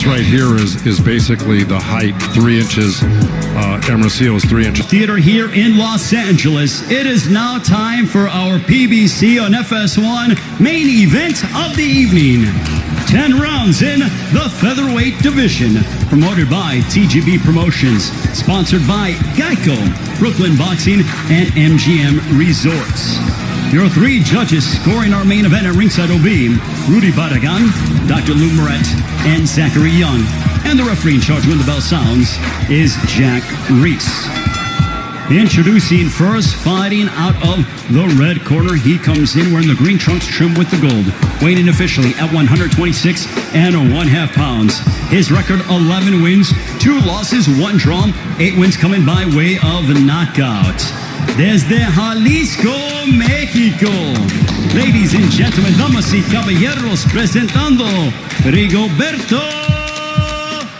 right here is basically the height, 3 inches. Hermosillo is 3 inches. Theater here in Los Angeles. It is now time for our PBC on FS1 main event of the evening. 10 rounds in the featherweight division. Promoted by TGB Promotions. Sponsored by Geico, Brooklyn Boxing, and MGM Resorts. Your 3 judges scoring our main event at ringside will be Rudy Barragan, Dr. Lou Moret, and Zachary Young. And the referee in charge when the bell sounds is Jack Reese. Introducing first, fighting out of the red corner. He comes in wearing the green trunks trimmed with the gold. Weighing in officially at 126 1/2 pounds. His record 11 wins, 2 losses, 1 draw, 8 wins coming by way of knockout. Desde Jalisco, México. Ladies and gentlemen, damas y caballeros, presentando Rigoberto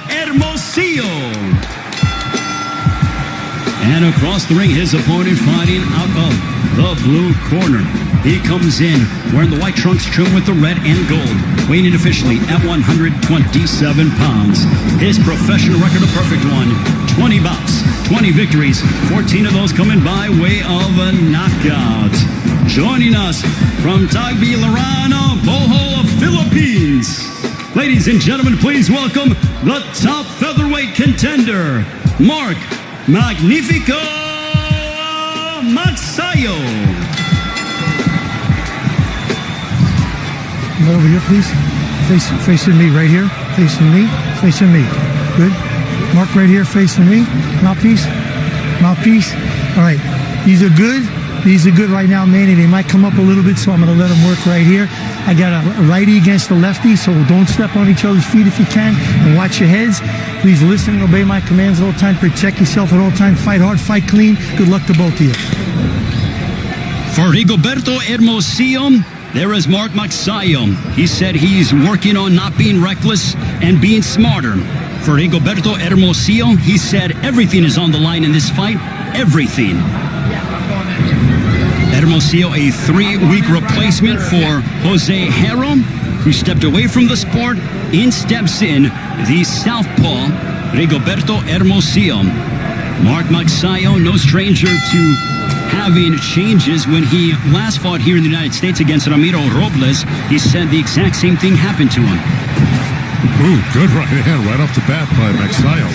Hermosillo. And across the ring, his opponent fighting out of the blue corner. He comes in wearing the white trunks trimmed with the red and gold. Weighing in officially at 127 pounds. His professional record, a perfect one. 20 bouts, 20 victories, 14 of those coming by way of a knockout. Joining us from Tagbilaran, Bohol, Philippines. Ladies and gentlemen, please welcome the top featherweight contender, Mark Magnifico Magsayo. Over here, please. Facing me right here. Facing me. Facing me. Good. Mark right here facing me. Mouthpiece. Mouthpiece. All right. These are good. These are good right now, Manny. They might come up a little bit, so I'm going to let them work right here. I got a righty against a lefty, so don't step on each other's feet if you can, and watch your heads. Please listen and obey my commands at all time. Protect yourself at all time. Fight hard, fight clean. Good luck to both of you. For Rigoberto Hermosillo, there is Mark Magsayo. He said he's working on not being reckless and being smarter. For Rigoberto Hermosillo, he said everything is on the line in this fight. Everything. Hermosillo, a 3-week replacement for Jose Herro, who stepped away from the sport. In steps in the southpaw, Rigoberto Hermosillo. Mark Magsayo, no stranger to having changes. When he last fought here in the United States against Ramiro Robles, he said the exact same thing happened to him. Ooh, good right hand right off the bat by Magsayo.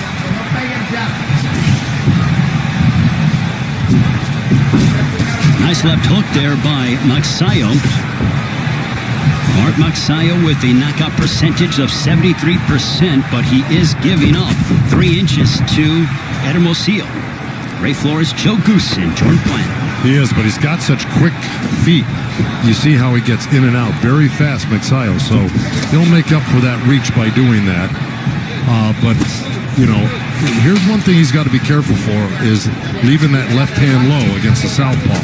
Nice left hook there by Magsayo. Mark Magsayo with a knockout percentage of 73%, but he is giving up 3 inches to Hermosillo. Ray Flores, Joe Goose, and Jordan Plant. He is, but he's got such quick feet. You see how he gets in and out very fast, Magsayo. So he'll make up for that reach by doing that. But, you know, here's one thing he's got to be careful for is leaving that left hand low against the southpaw.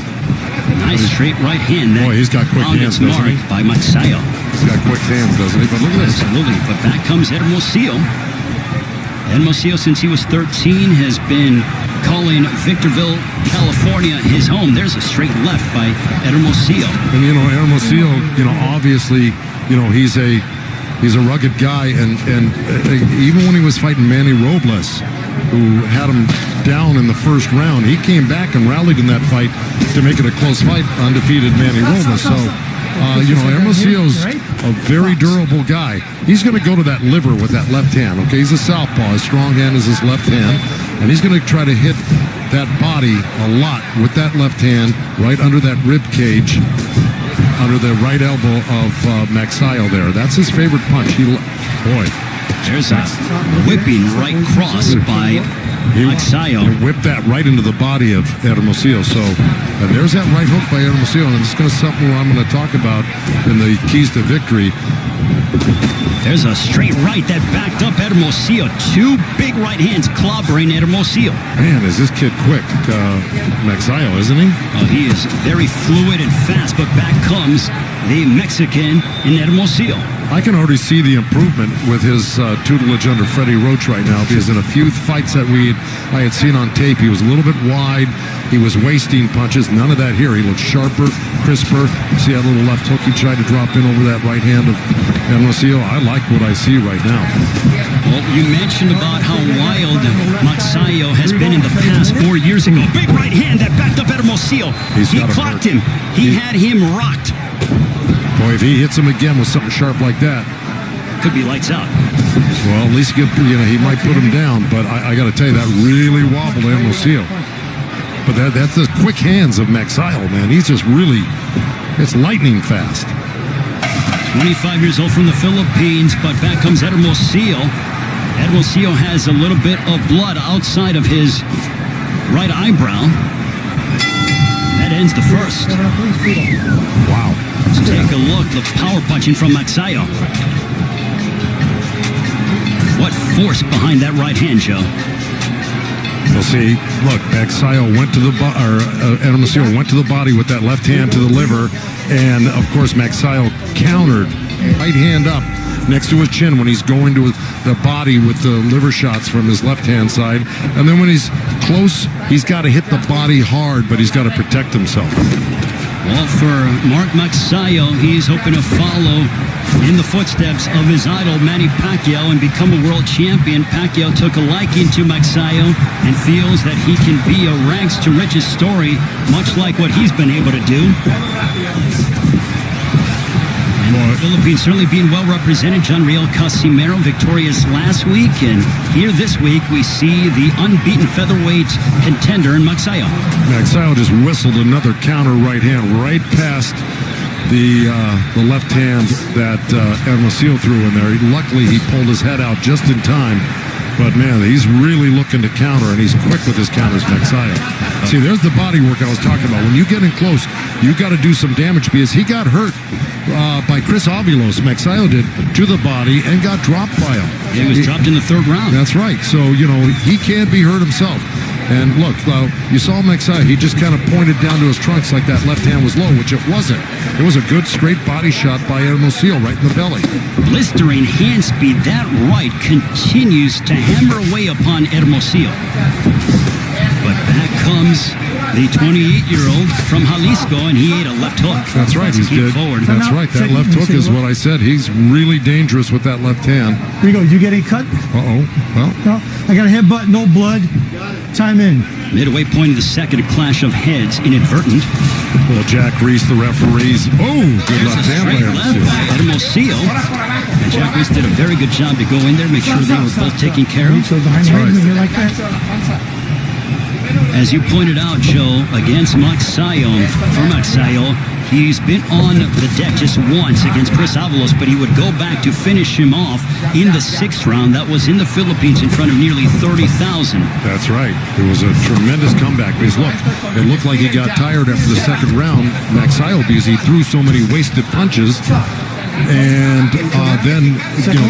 Nice straight right hand. Boy, he's got quick hands, doesn't he? By Magsayo. He's got quick hands, doesn't he? But look at this. Absolutely. But back comes Hermosillo. Hermosillo, since he was 13, has been calling Victorville, California, his home. There's a straight left by Hermosillo. And, you know, Hermosillo, you know, obviously, you know, he's a rugged guy. And even when he was fighting Manny Robles, who had him down in the first round, he came back and rallied in that fight to make it a close fight, undefeated Manny Robles. So, you know, Hermosillo's a very durable guy. He's going to go to that liver with that left hand, okay? He's a southpaw. His strong hand is his left hand. And he's going to try to hit that body a lot with that left hand right under that rib cage, under the right elbow of Magsayo there. That's his favorite punch. Boy. There's a whipping right cross by Magsayo. Whipped that right into the body of Hermosillo. So, and there's that right hook by Hermosillo, and it's going to something I'm going to talk about in the keys to victory. There's a straight right that backed up Hermosillo. 2 big right hands clobbering Hermosillo. Man, is this kid quick, Magsayo, isn't he? Oh, he is very fluid and fast, but back comes the Mexican in Hermosillo. I can already see the improvement with his tutelage under Freddie Roach right now, because in a few fights that I had seen on tape, he was a little bit wide. He was wasting punches. None of that here. He looked sharper, crisper. See that little left hook he tried to drop in over that right hand of Hermosillo, I like what I see right now. Well, you mentioned about how wild Magsayo has been in the past 4 years ago. Big right hand that backed up Hermosillo. He clocked him. He had him rocked. Boy, if he hits him again with something sharp like that, could be lights out. Well, at least he might put him down. But I got to tell you, that really wobbled Hermosillo. But that's the quick hands of Magsayo, man. He's just really, it's lightning fast. 25 years old from the Philippines, but back comes Hermosillo. Hermosillo has a little bit of blood outside of his right eyebrow. That ends the first. Wow. Let's take a look. The power punching from Magsayo. What force behind that right hand, Joe? Well, see, look, Magsayo went to the Hermosillo went to the body with that left hand to the liver, and of course Magsayo countered, right hand up next to his chin when he's going to the body with the liver shots from his left hand side, and then when he's close, he's got to hit the body hard, but he's got to protect himself. Well, for Mark Magsayo, he's hoping to follow in the footsteps of his idol, Manny Pacquiao, and become a world champion. Pacquiao took a liking to Magsayo and feels that he can be a rags to riches story, much like what he's been able to do. And the Philippines certainly being well represented. Janriel Casimero victorious last week, and here this week we see the unbeaten featherweight contender in Magsayo. Magsayo just whistled another counter right hand right past the left hand that Hermosillo threw in there. Luckily, he pulled his head out just in time. But, man, he's really looking to counter, and he's quick with his counters, Magsayo. See, there's the body work I was talking about. When you get in close, you got to do some damage because he got hurt by Chris Avilos. Magsayo did to the body and got dropped by him. Yeah, he was dropped in the third round. That's right. So, he can't be hurt himself. And look, you saw Magsayo, he just kind of pointed down to his trunks like that left hand was low, which it wasn't. It was a good straight body shot by Hermosillo right in the belly. Blistering hand speed, that right continues to hammer away upon Hermosillo. But back comes the 28-year-old from Jalisco, and he ate a left hook. That's right, he's good. Forward. That's right, that left hook is what I said. He's really dangerous with that left hand. Rigo, did you get a cut? Uh-oh. Well, no, I got a headbutt, no blood. Time in. Midway point of the second, a clash of heads, inadvertent. Well, Jack Reese, the referees. Oh, good left hand by Hermosillo. And Jack Reese did a very good job to go in there, make sure they were both taken care of. That's right. Like that. As you pointed out, Joe, against Magsayo, for Magsayo, he's been on the deck just once against Chris Avalos, but he would go back to finish him off in the sixth round. That was in the Philippines in front of nearly 30,000. That's right. It was a tremendous comeback because, look, it looked like he got tired after the second round, Magsayo, because he threw so many wasted punches. And then,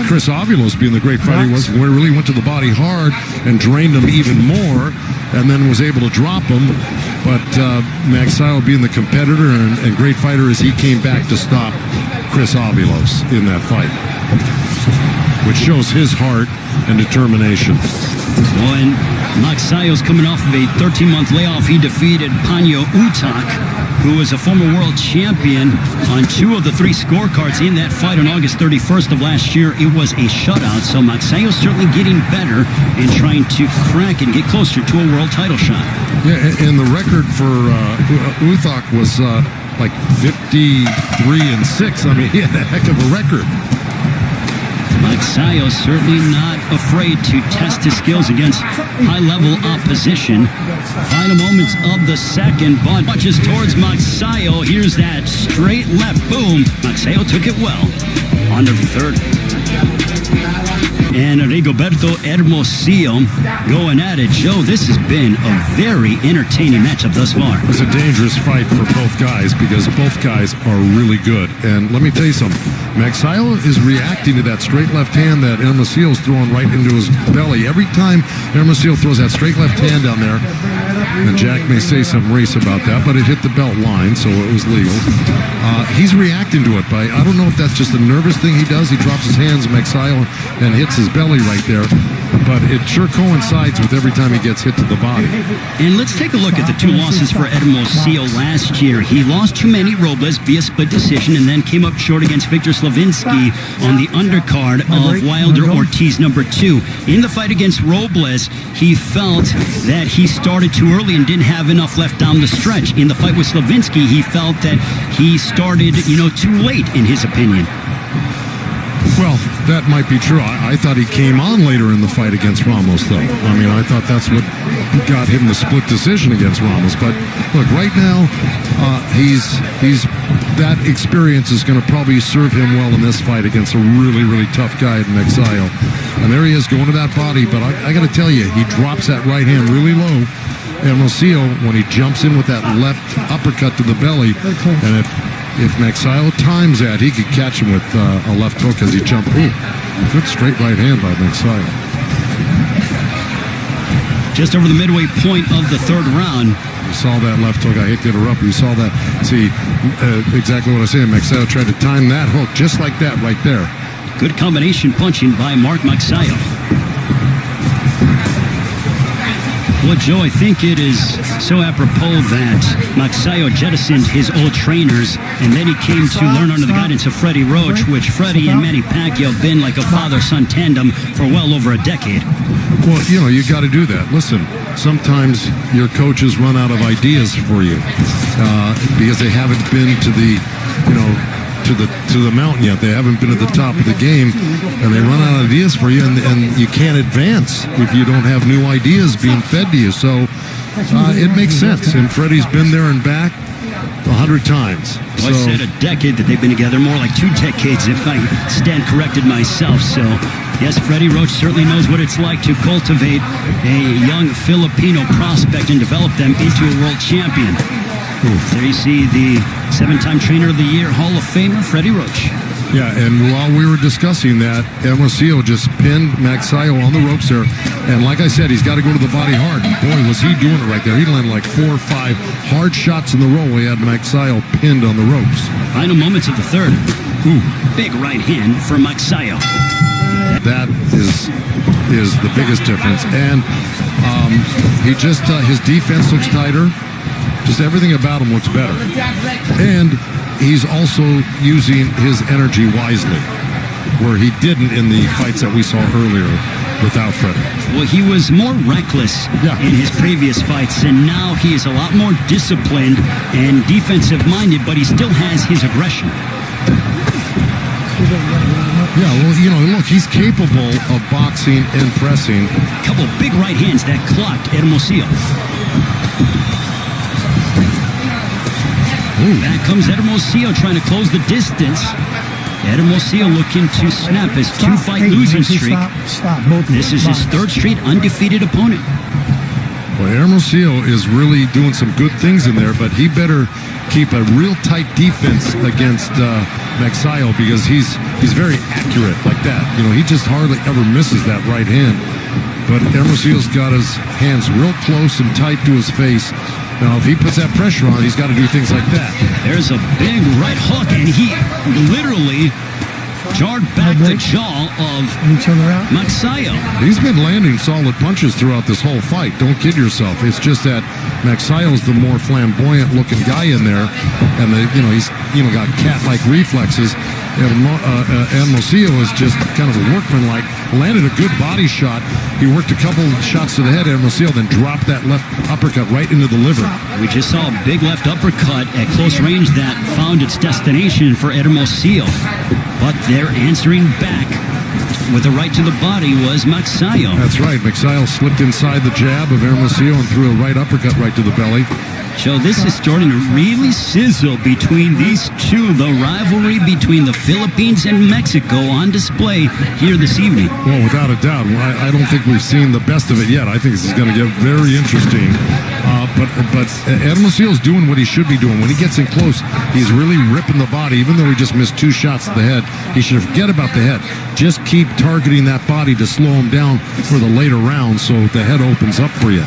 Chris Avilos, being the great fighter he was, really went to the body hard and drained him even more, and then was able to drop him. But Magsayo, being the competitor and great fighter, as he came back to stop Chris Avilos in that fight, which shows his heart and determination. Well, and Magsayo's coming off of a 13-month layoff. He defeated Panyo Utak, who was a former world champion, on 2 of the 3 scorecards in that fight on August 31st of last year. It was a shutout, so Magsayo's certainly getting better and trying to crack and get closer to a world title shot. Yeah, and the record for Uthak was like 53-6. I mean, he had a heck of a record. Magsayo certainly not afraid to test his skills against high-level opposition. Final moments of the second, but punches towards Magsayo. Here's that straight left, boom. Magsayo took it well. On to the third. And Rigoberto Hermosillo going at it. Joe, this has been a very entertaining matchup thus far. It's a dangerous fight for both guys because both guys are really good. And let me tell you something. Magsayo is reacting to that straight left hand that Hermosillo's throwing right into his belly. Every time Hermosillo throws that straight left hand down there, and Jack may say some race about that, but it hit the belt line, so it was legal. He's reacting to it by, I don't know if that's just a nervous thing he does. He drops his hands, Magsayo, and hits his belly right there. but it sure coincides with every time he gets hit to the body. And let's take a look at the two losses for Hermosillo last year. He lost to Manny Robles via split decision and then came up short against Victor Slavinsky on the undercard of Wilder Ortiz #2. In the fight against Robles, he felt that he started too early and didn't have enough left down the stretch. In the fight with Slavinsky, he felt that he started, too late, in his opinion. Well, that might be true. I thought he came on later in the fight against Ramos, though. I mean, I thought that's what got him the split decision against Ramos. But look, right now, that experience is going to probably serve him well in this fight against a really, really tough guy in Magsayo. And there he is going to that body. But I got to tell you, he drops that right hand really low. And Hermosillo, when he jumps in with that left uppercut to the belly, and if Magsayo times that, he could catch him with a left hook as he jumped. Ooh, good straight right hand by Magsayo. Just over the midway point of the third round. You saw that left hook. I hate to interrupt. You saw that. See, exactly what I was saying. Magsayo tried to time that hook just like that right there. Good combination punching by Mark Magsayo. Well, Joe, I think it is so apropos that Magsayo jettisoned his old trainers, and then he came to learn under the guidance of Freddie Roach, which Freddie and Manny Pacquiao have been like a father-son tandem for well over a decade. Well, you got to do that. Listen, sometimes your coaches run out of ideas for you because they haven't been to the, to the mountain yet. They haven't been at the top of the game, and they run out of ideas for you, and you can't advance if you don't have new ideas being fed to you. So it makes sense, and Freddie's been there and back 100 times. Well, I said a decade that they've been together, more like 2 decades if I stand corrected myself. So, yes, Freddie Roach certainly knows what it's like to cultivate a young Filipino prospect and develop them into a world champion. There you see the 7-time Trainer of the Year Hall of Famer, Freddie Roach. Yeah, and while we were discussing that, Hermosillo just pinned Magsayo on the ropes there. And like I said, he's got to go to the body hard. Boy, was he doing it right there. He landed like 4 or 5 hard shots in the row. He had Magsayo pinned on the ropes. Final moments of the third. Big right hand for Magsayo. That is the biggest difference. And he just, his defense looks tighter. Just everything about him looks better. And he's also using his energy wisely, where he didn't in the fights that we saw earlier without Freddie. Well, he was more reckless in his previous fights, and now he is a lot more disciplined and defensive-minded, but he still has his aggression. Yeah, well, look, he's capable of boxing and pressing. A couple big right hands that clocked Hermosillo. Back comes Hermosillo trying to close the distance. Hermosillo looking to snap his 2-fight losing streak. This is his 3rd straight undefeated opponent. Well, Hermosillo is really doing some good things in there, but he better keep a real tight defense against Magsayo because he's very accurate like that. He just hardly ever misses that right hand. But Hermosillo's got his hands real close and tight to his face. Now, if he puts that pressure on, he's got to do things like that. There's a big right hook, and he literally jarred back the jaw of Magsayo. He's been landing solid punches throughout this whole fight. Don't kid yourself. It's just that Magsayo's the more flamboyant-looking guy in there, and he's got cat-like reflexes. Hermosillo is just kind of a workman-like. Landed a good body shot. He worked a couple shots to the head, Hermosillo, then dropped that left uppercut right into the liver. We just saw a big left uppercut at close range that found its destination for Hermosillo. But they're answering back with a right to the body was Magsayo. That's right. Magsayo slipped inside the jab of Hermosillo and threw a right uppercut right to the belly. So this is starting to really sizzle between these two. The rivalry between the Philippines and Mexico on display here this evening. Well, without a doubt. I don't think we've seen the best of it yet. I think this is going to get very interesting. But Hermosillo's doing what he should be doing. When he gets in close, he's really ripping the body. Even though he just missed 2 shots to the head, he should forget about the head. Just keep targeting that body to slow him down for the later rounds so the head opens up for you.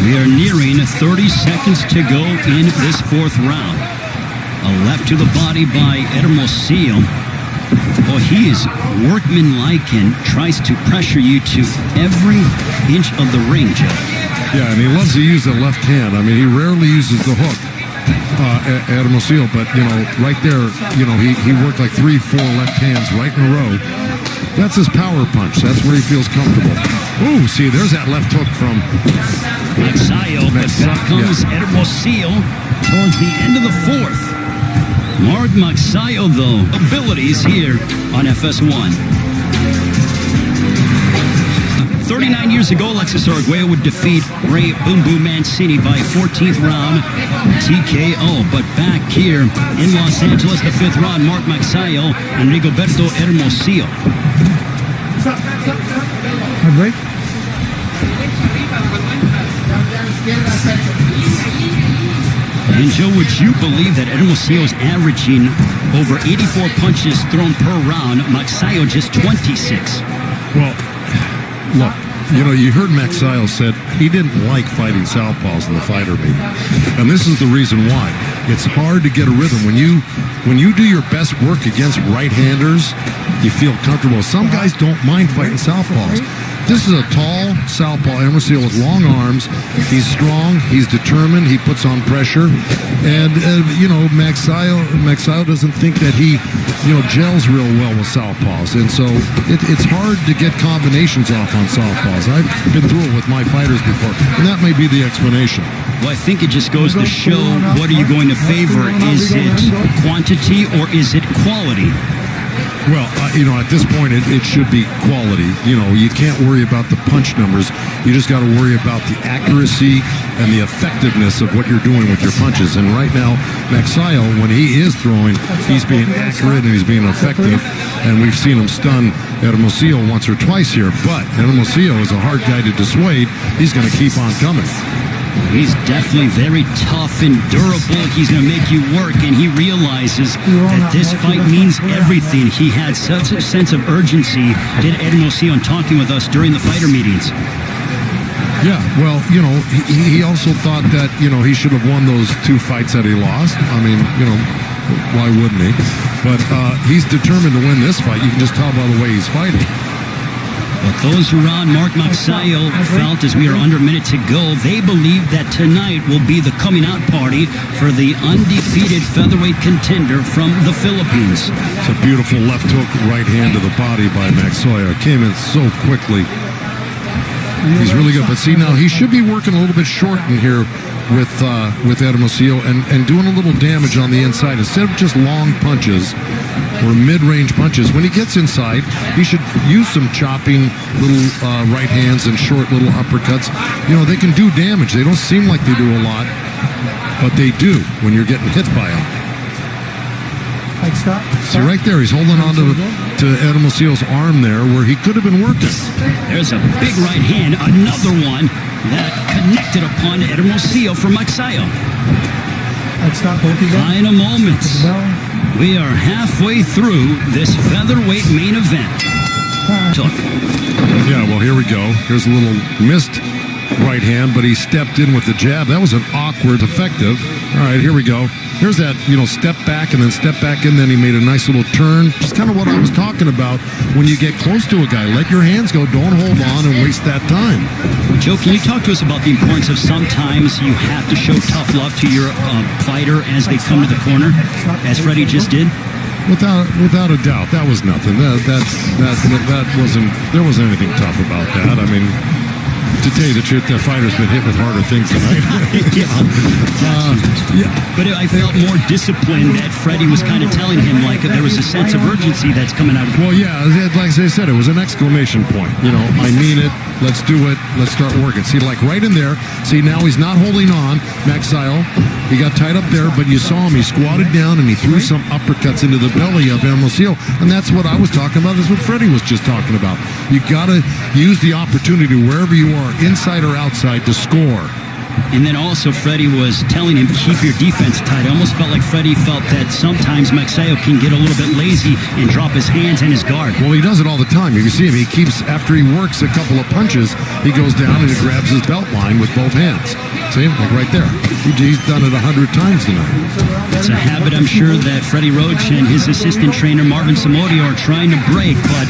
We are nearing 30 seconds to go in this 4th round. A left to the body by Hermosillo. Well, he is workmanlike and tries to pressure you to every inch of the ring, Joe. Yeah, and he loves to use the left hand. I mean, he rarely uses the hook, Hermosillo, but, right there, he worked like 3-4 left hands right in a row. That's his power punch. That's where he feels comfortable. Ooh, see, there's that left hook from Magsayo, but back comes Hermosillo towards the end of the fourth. Mark Magsayo, though, abilities here on FS1. 39 years ago, Alexis Arguello would defeat Ray Boom Boom Mancini by 14th round TKO. But back here in Los Angeles, the 5th round, Mark Magsayo and Rigoberto Hermosillo. Break. And Joe, would you believe that Hermosillo is averaging over 84 punches thrown per round? Magsayo just 26. Well, look, you heard Magsayo said he didn't like fighting southpaws in the fighter meeting. And this is the reason why. It's hard to get a rhythm. When you do your best work against right-handers, you feel comfortable. Some guys don't mind fighting southpaws. This is a tall southpaw Hermosillo with long arms. He's strong. He's determined. He puts on pressure. And, Magsayo doesn't think that he, gels real well with southpaws. And so it's hard to get combinations off on southpaws. I've been through it with my fighters before. And that may be the explanation. Well, I think it just goes to show, what are you going to favor? Is it quantity or is it quality? Well, at this point, it should be quality. You can't worry about the punch numbers. You just got to worry about the accuracy and the effectiveness of what you're doing with your punches. And right now, Magsayo, when he is throwing, he's being accurate and he's being effective. And we've seen him stun Hermosillo once or twice here. But Hermosillo is a hard guy to dissuade. He's going to keep on coming. He's definitely very tough and durable. He's going to make you work, and he realizes that this fight means everything. He had such a sense of urgency, did Hermosillo, in talking with us during the fighter meetings. Yeah, well, he also thought that, he should have won those 2 fights that he lost. I mean, why wouldn't he? But he's determined to win this fight. You can just tell by the way he's fighting. But those around Mark Magsayo felt, as we are under a minute to go, they believe that tonight will be the coming out party for the undefeated featherweight contender from the Philippines. It's a beautiful left hook, right hand to the body by Magsayo. Came in so quickly. He's really good. But see, now he should be working a little bit short in here with Hermosillo and doing a little damage on the inside. Instead of just long punches or mid-range punches, when he gets inside, he should use some chopping little right hands and short little uppercuts. They can do damage. They don't seem like they do a lot, but they do when you're getting hit by them. Stop. See, right there, he's holding on to Hermosillo's arm there where he could have been working. There's a big right hand, another one that connected upon Hermosillo for Magsayo. Final moments. We are halfway through this featherweight main event. Yeah, well, here we go. Here's a little missed right hand, but he stepped in with the jab. That was an awkward, effective. All right, here we go. Here's that, step back and then step back in. Then he made a nice little turn. Just kind of what I was talking about when you get close to a guy. Let your hands go. Don't hold on and waste that time. Joe, can you talk to us about the importance of sometimes you have to show tough love to your fighter as they come to the corner, as Freddie just did? Without a doubt, that was nothing. That wasn't. There wasn't anything tough about that. I mean, to tell you the truth, the fighter's been hit with harder things tonight. Yeah. But I felt more disciplined that Freddie was kind of telling him like there was a sense of urgency that's coming out of him. Well, yeah, like I said, it was an exclamation point. I mean it. Let's do it. Let's start working. See, like right in there. See, now he's not holding on. Magsayo, he got tied up there, but you saw him. He squatted down and he threw some uppercuts into the belly of Hermosillo. And that's what I was talking about. Is what Freddie was just talking about. You got to use the opportunity wherever you are, inside or outside, to score. And then also Freddie was telling him, keep your defense tight. I almost felt like Freddie felt that sometimes Magsayo can get a little bit lazy and drop his hands and his guard. Well, he does it all the time. You can see him. He keeps, after he works a couple of punches, he goes down and he grabs his belt line with both hands. See, like right there. He's done it 100 times tonight. It's a habit, I'm sure, that Freddie Roach and his assistant trainer, Marvin Samodio, are trying to break. But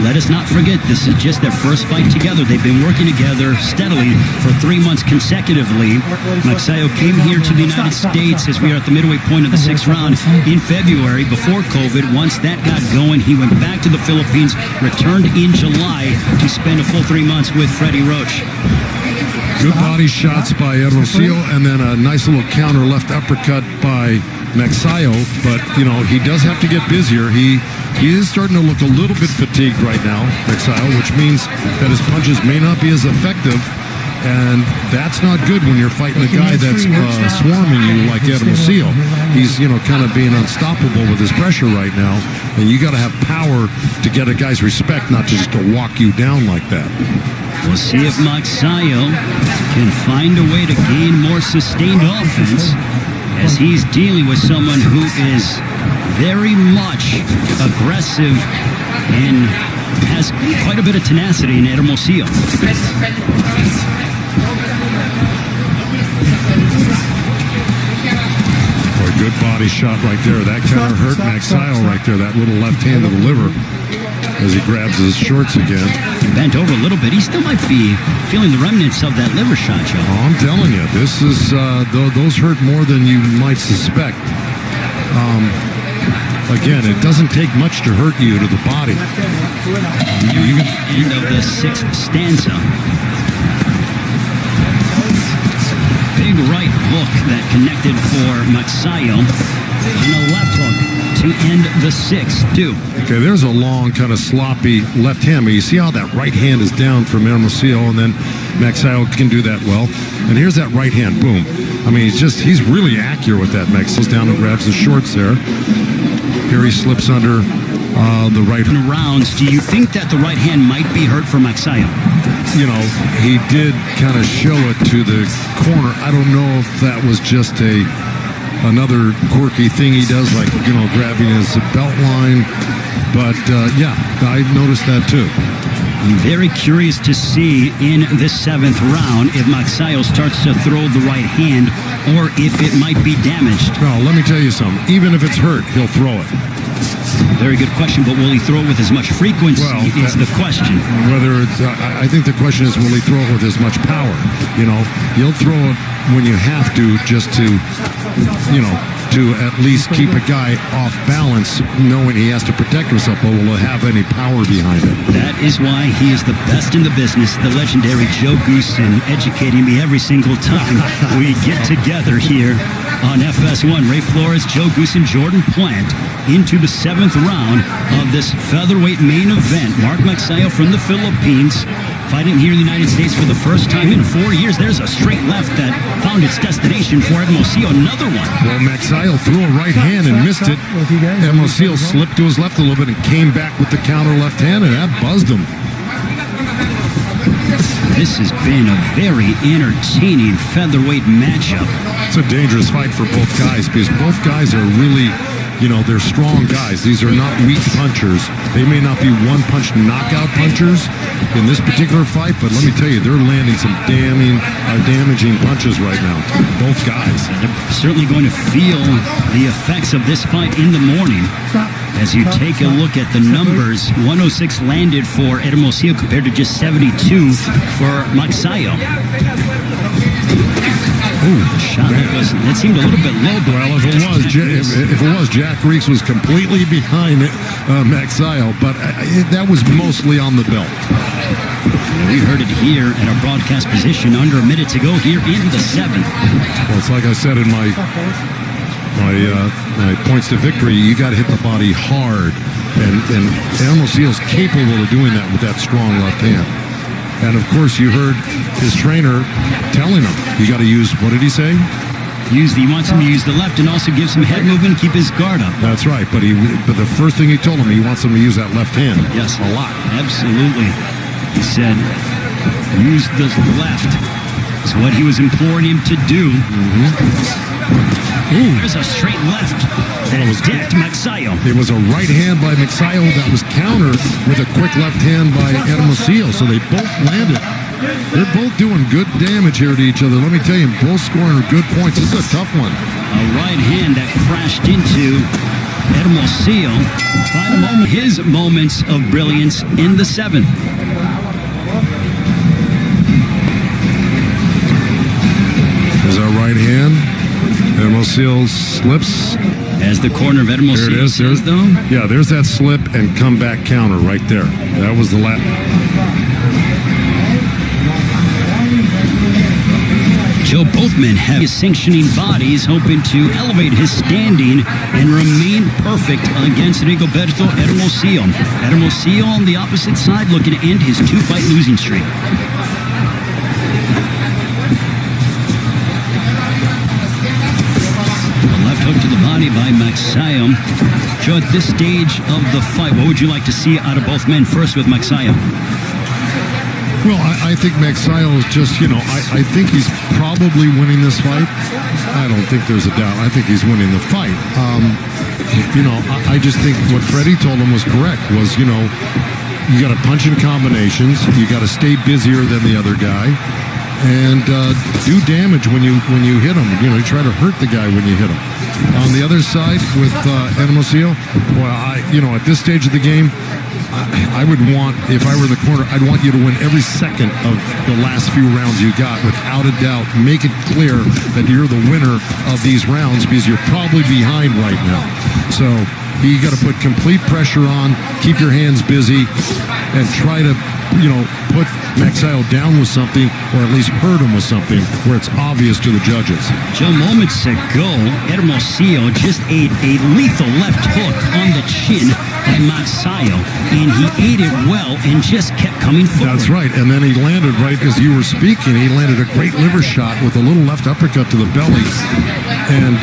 let us not forget, this is just their first fight together. They've been working together steadily for 3 months consecutively. Magsayo came here to the United States as we are at the midway point of the 6th round in February before COVID. Once that got going, he went back to the Philippines, returned in July to spend a full 3 months with Freddie Roach. Good body shots by Hermosillo, and then a nice little counter left uppercut by Magsayo. But, you know, he does have to get busier. He is starting to look a little bit fatigued right now, Magsayo, which means that his punches may not be as effective. And that's not good when you're fighting a guy that's swarming you like Hermosillo. He's, you know, kind of being unstoppable with his pressure right now. And you got to have power to get a guy's respect, not just to walk you down like that. We'll see if Magsayo can find a way to gain more sustained offense as he's dealing with someone who is very much aggressive and has quite a bit of tenacity in Hermosillo. Boy, good body shot right there. That kind of hurt Magsayo right there, that little left hand to the liver as he grabs his shorts again. Bent over a little bit. He still might be feeling the remnants of that liver shot, Joe. Oh, I'm telling you, this is those hurt more than you might suspect. Again, it doesn't take much to hurt you to the body. End of the 6th stanza. Big right hook that connected for Magsayo, and a left hook to end the 6th, too. Okay, there's a long, kind of sloppy left hand, but you see how that right hand is down from Hermosillo, and then Magsayo can do that well. And here's that right hand, boom. I mean, he's really accurate with that. Magsayo's down and grabs his shorts there. Here he slips under the right. Rounds, do you think that the right hand might be hurt for Magsayo? You know, he did kind of show it to the corner. I don't know if that was just another quirky thing he does, like, you know, grabbing his belt line. But, yeah, I noticed that too. I'm very curious to see in the 7th round if Magsayo starts to throw the right hand or if it might be damaged. Well, let me tell you something. Even if it's hurt, he'll throw it. Very good question, but will he throw it with as much frequency is the question. Whether it's, I think the question is, will he throw it with as much power? You know, he'll throw it when you have to, just to, you know, to at least keep a guy off balance, knowing he has to protect himself, but will it have any power behind it? That is why he is the best in the business, the legendary Joe Goosen, educating me every single time we get together here on FS1. Ray Flores, Joe Goosen, Jordan Plant into the 7th round of this featherweight main event. Mark Magsayo from the Philippines, fighting here in the United States for the first time in 4 years. There's a straight left that found its destination for Hermosillo. Another one. Well, Magsayo threw a right hand and missed it. Hermosillo slipped to his left a little bit and came back with the counter left hand, and that buzzed him. This has been a very entertaining featherweight matchup. It's a dangerous fight for both guys because both guys are really, you know, they're strong guys. These are not weak punchers. They may not be one-punch knockout punchers in this particular fight, but let me tell you, they're landing some damaging punches right now. Both guys. They're certainly going to feel the effects of this fight in the morning. As you take a look at the numbers, 106 landed for Hermosillo compared to just 72 for Magsayo. Ooh, shot that seemed a little bit low. Well, if it was, Jack Reeks was completely behind Magsayo, but that was mostly on the belt. We heard it here at our broadcast position under a minute to go here in the 7th. Well, it's like I said in my points to victory, you got to hit the body hard, and Hermosillo's capable of doing that with that strong left hand. And of course, you heard his trainer telling him, you got to use, what did he say? He wants him to use the left and also give some head movement, keep his guard up. That's right, but the first thing he told him, he wants him to use that left hand. Yes, a lot. Absolutely. He said, use the left. It's what he was imploring him to do. There's a straight left that decked Magsayo. It was a right hand by Magsayo that was countered with a quick left hand by Hermosillo, so they both landed They're both doing good damage here to each other. Let me tell you, both scoring good points. This is a tough one. A right hand that crashed into Hermosillo. Final his moments of brilliance in the 7th. There's our right hand. Hermosillo slips. As the corner of Hermosillo There it is. says, though. Yeah, there's that slip and comeback counter right there. That was the last. Joe, both men have sanctioning bodies, hoping to elevate his standing and remain perfect against Rigoberto Hermosillo. Hermosillo on the opposite side looking to end his 2-fight losing streak. Hook to the body by Magsayo. Joe, at this stage of the fight, what would you like to see out of both men? First with Magsayo. Well, I think Magsayo is just, I think he's probably winning this fight. I don't think there's a doubt. I think he's winning the fight. I just think what Freddie told him was correct, was, you got to punch in combinations. You got to stay busier than the other guy. And do damage when you hit him. You try to hurt the guy when you hit him. On the other side with Hermosillo, well, at this stage of the game, I would want, if I were in the corner, I'd want you to win every second of the last few rounds you got, without a doubt. Make it clear that you're the winner of these rounds, because you're probably behind right now. So you got to put complete pressure on, keep your hands busy, and try to put Magsayo down with something, or at least hurt him with something where it's obvious to the judges. Joe, moments ago, Hermosillo just ate a lethal left hook on the chin by Magsayo, and he ate it well and just kept coming forward. That's right, and then he landed, right as you were speaking, he landed a great liver shot with a little left uppercut to the belly. And,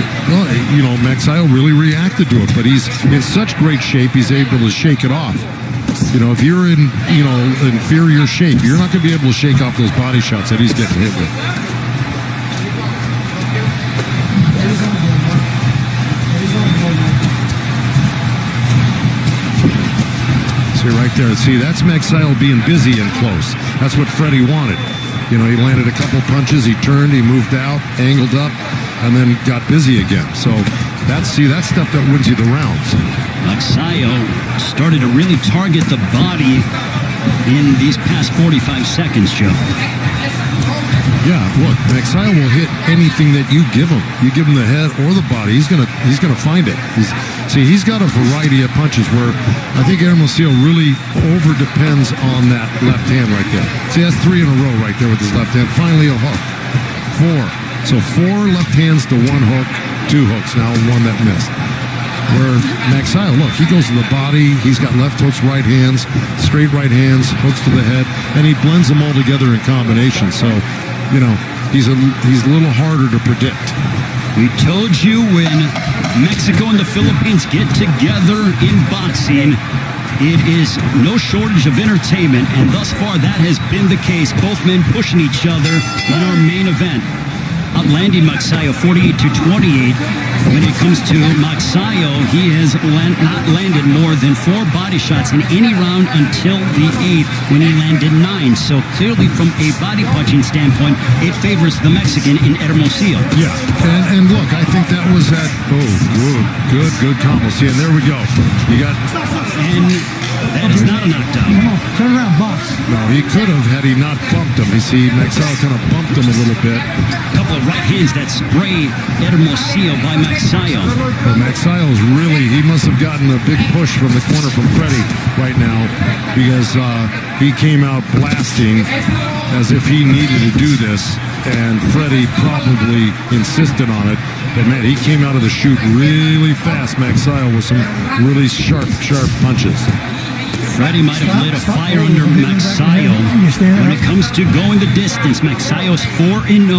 Magsayo really reacted to it, but he's in such great shape, he's able to shake it off. If you're in, inferior shape, you're not going to be able to shake off those body shots that he's getting hit with. See right there. See, that's Magsayo being busy and close. That's what Freddie wanted. He landed a couple punches, he turned, he moved out, angled up, and then got busy again. So that's stuff that wins you the rounds. Magsayo started to really target the body in these past 45 seconds, Joe. Yeah, look, Magsayo will hit anything that you give him. You give him the head or the body, he's gonna find it. He's got a variety of punches where I think Hermosillo really over depends on that left hand right there. See, that's 3 in a row right there with his left hand. Finally a hook. 4. So 4 left hands to 1 hook, 2 hooks now, 1 that missed. Where Magsayo, look, he goes to the body, he's got left hooks, right hands, straight right hands, hooks to the head, and he blends them all together in combination. So, he's a little harder to predict. We told you when Mexico and the Philippines get together in boxing, it is no shortage of entertainment, and thus far that has been the case. Both men pushing each other in our main event. Outlanding Magsayo 48-28. When it comes to Magsayo, he has not landed more than 4 body shots in any round until the 8th, when he landed 9. So clearly from a body punching standpoint, it favors the Mexican in Hermosillo. Yeah, and look, I think that was that, good combo. See, and there we go. You got... And that is not a knockdown. Turn around, box. No, he could have had he not bumped him. You see, Magsayo kind of bumped him a little bit. A couple of right hands that spray Hermosillo by Magsayo. Well, Magsayo's really, he must have gotten a big push from the corner from Freddie right now, because he came out blasting as if he needed to do this, and Freddie probably insisted on it. But man, he came out of the chute really fast, Magsayo, with some really sharp punches. Freddie might have lit a fire under Magsayo. When it comes to going the distance, Magsayo's 4-0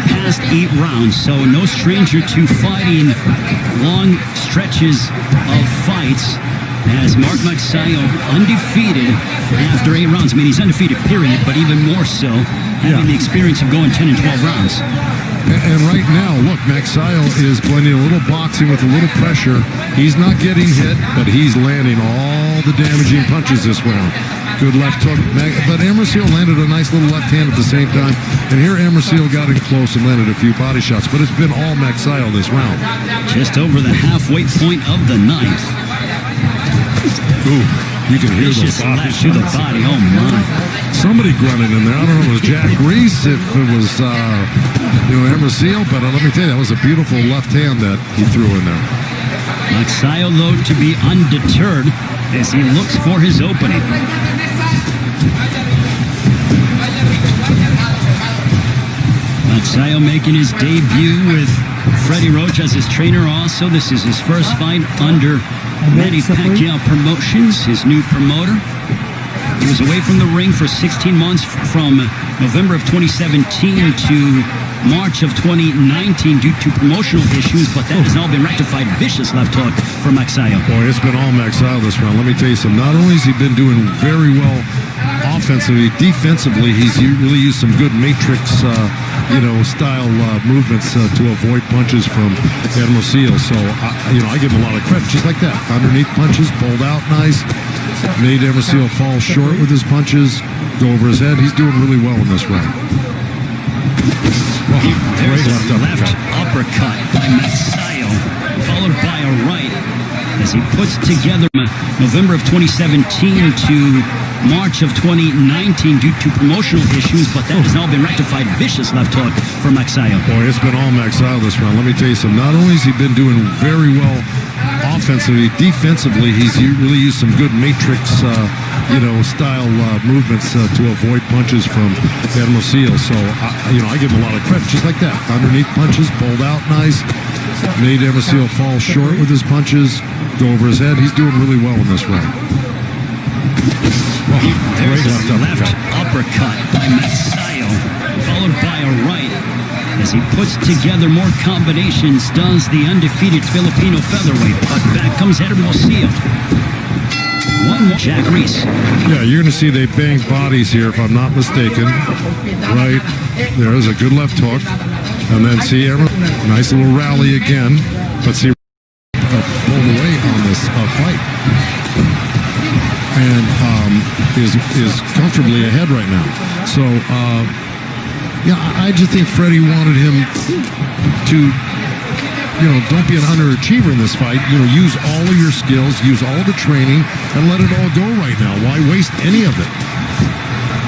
past 8 rounds, so no stranger to fighting long stretches of fights. As Mark Magsayo undefeated after 8 rounds. I mean, he's undefeated, period, but even more so having the experience of going 10 and 12 rounds. And right now, look, Magsayo is blending a little boxing with a little pressure. He's not getting hit, but he's landing all the damaging punches this round. Good left hook. But Hermosillo landed a nice little left hand at the same time. And here Hermosillo got in close and landed a few body shots. But it's been all Magsayo this round. Just over the halfway point of the ninth. Ooh, you can hear Vicious the body left to the body. Oh, my. Somebody grunted in there. I don't know if it was Jack Reese, if it was, Hermosillo. But let me tell you, that was a beautiful left hand that he threw in there. Magsayo, though, to be undeterred as he looks for his opening. Magsayo making his debut with Freddie Roach as his trainer also. This is his first fight under Manny Pacquiao Promotions, his new promoter. He was away from the ring for 16 months from November of 2017 to March of 2019 due to promotional issues, but that has now been rectified. Vicious left hook for Magsayo. Boy, it's been all Magsayo this round. Let me tell you something. Not only has he been doing very well offensively, defensively, he's really used some good matrix, style movements to avoid punches from Hermosillo. So, I give him a lot of credit. Just like that. Underneath punches, pulled out nice. Made Hermosillo fall short with his punches, go over his head. He's doing really well in this round. Oh, There's great a left uppercut by Magsayo, followed by a right as he puts together November of 2017 to March of 2019 due to promotional issues, but that has now been rectified. Vicious left hook for Magsayo. Boy, it's been all Magsayo this round. Let me tell you something. Not only has he been doing very well offensively, defensively, he's really used some good matrix, style movements to avoid punches from Hermosillo. So, I give him a lot of credit. Just like that. Underneath punches, pulled out nice. Made Hermosillo fall short with his punches, go over his head. He's doing really well in this round. Oh, There's great a left uppercut by Magsayo, followed by a right as he puts together more combinations, does the undefeated Filipino featherweight. But back comes Hermosillo. One more. Jack Reese. Yeah, you're going to see they bang bodies here, if I'm not mistaken. Right there's a good left hook. And then see, nice little rally again. But see, pulled away on this fight. And is comfortably ahead right now. So, I just think Freddie wanted him to, don't be an underachiever in this fight. Use all of your skills, use all the training, and let it all go right now. Why waste any of it?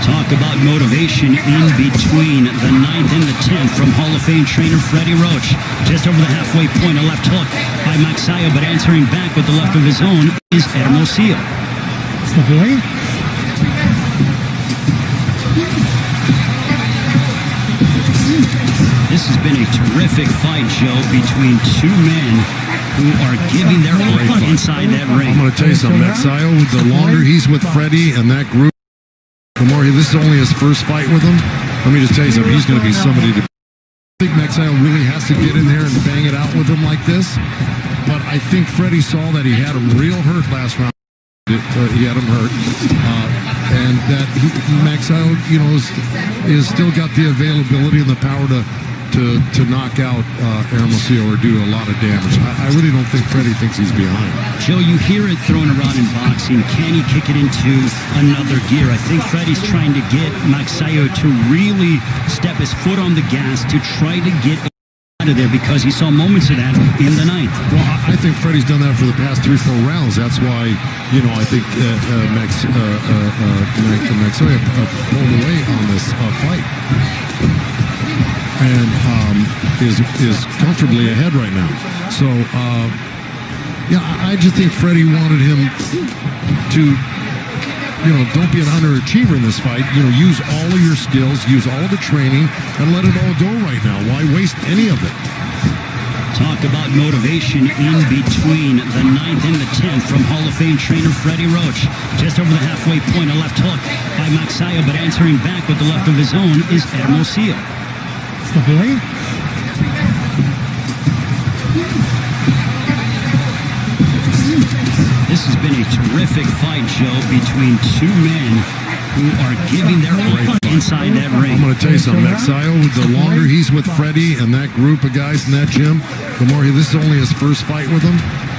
Talk about motivation in between the 9th and the 10th from Hall of Fame trainer Freddie Roach. Just over the halfway point, a left hook by Magsayo, but answering back with the left of his own is Hermosillo. This has been a terrific fight, Joe, between two men who are giving their all inside that ring. I'm going to tell you something, Magsayo, the longer he's with Freddie and that group, the more this is only his first fight with him. Let me just tell you something, he's going to be somebody to... I think Magsayo really has to get in there and bang it out with him like this. But I think Freddie saw that he had him real hurt last round. He had him hurt. And that Magsayo, is still got the availability and the power to knock out Hermosillo or do a lot of damage. I really don't think Freddie thinks he's behind. Joe, you hear it thrown around in boxing. Can he kick it into another gear? I think Freddie's trying to get Magsayo to really step his foot on the gas to try to get out of there because he saw moments of that in the ninth. Well, I think Freddie's done that for the past 3-4 rounds. That's why, I think Magsayo pulled away on this fight. And is comfortably ahead right now. So, I just think Freddie wanted him to, don't be an underachiever in this fight. Use all of your skills, use all of the training, and let it all go right now. Why waste any of it? Talk about motivation in between the 9th and the 10th from Hall of Fame trainer Freddie Roach. Just over the halfway point, a left hook by Magsayo, but answering back with the left of his own is Hermosillo. This has been a terrific fight, Joe, between two men who are giving their all inside that ring. I'm going to tell you something, Magsayo, the longer he's with Freddie and that group of guys in that gym, the more this is only his first fight with him.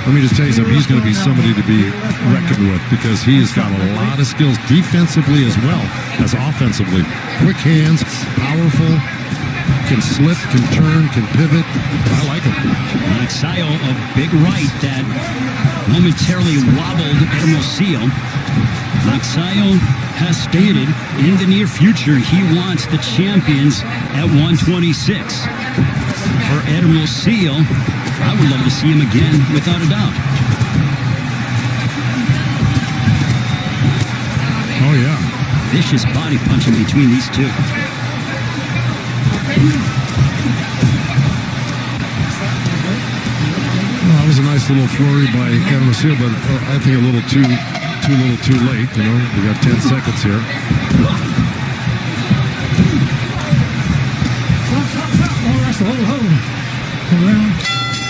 let me just tell you something. He's going to be somebody to be reckoned with because he's got a lot of skills defensively as well as offensively. Quick hands, powerful, can slip, can turn, can pivot. I like him. Magsayo, a big right that momentarily wobbled Hermosillo. Magsayo has stated in the near future he wants the champions at 126. For Hermosillo, I would love to see him again, without a doubt. Oh, yeah. Vicious body punching between these two. Well, that was a nice little flurry by Hermosillo, but I think a little too late. You know, we got 10 seconds here.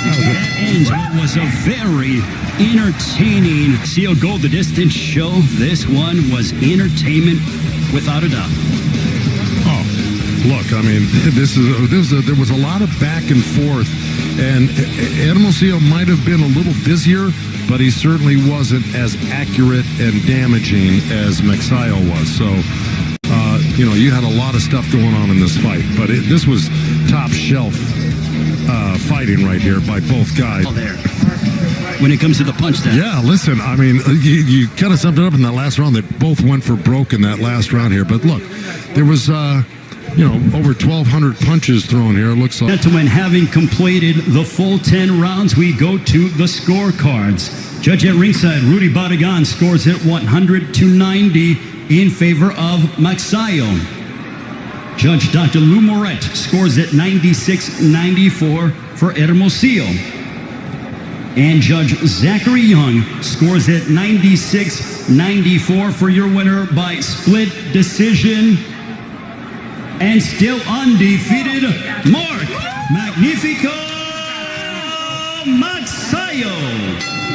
That ends what was a very entertaining Seal Go the Distance show. This one was entertainment without a doubt. Oh, look, I mean, there was a lot of back and forth, and Hermosillo might have been a little busier, but he certainly wasn't as accurate and damaging as Magsayo was. So, you had a lot of stuff going on in this fight, but this was top shelf fighting right here by both guys. There. When it comes to the punch down. Yeah, listen, I mean, you kind of summed it up in that last round. They both went for broke in that last round here. But look, there was, over 1,200 punches thrown here. It looks like. Gentlemen, having completed the full 10 rounds, we go to the scorecards. Judge at ringside, Rudy Badagan scores it 100-90 in favor of Magsayo. Judge Dr. Lou Moret scores it 96-94 for Hermosillo. And Judge Zachary Young scores it 96-94 for your winner by split decision. And still undefeated, Mark Magnifico Magsayo.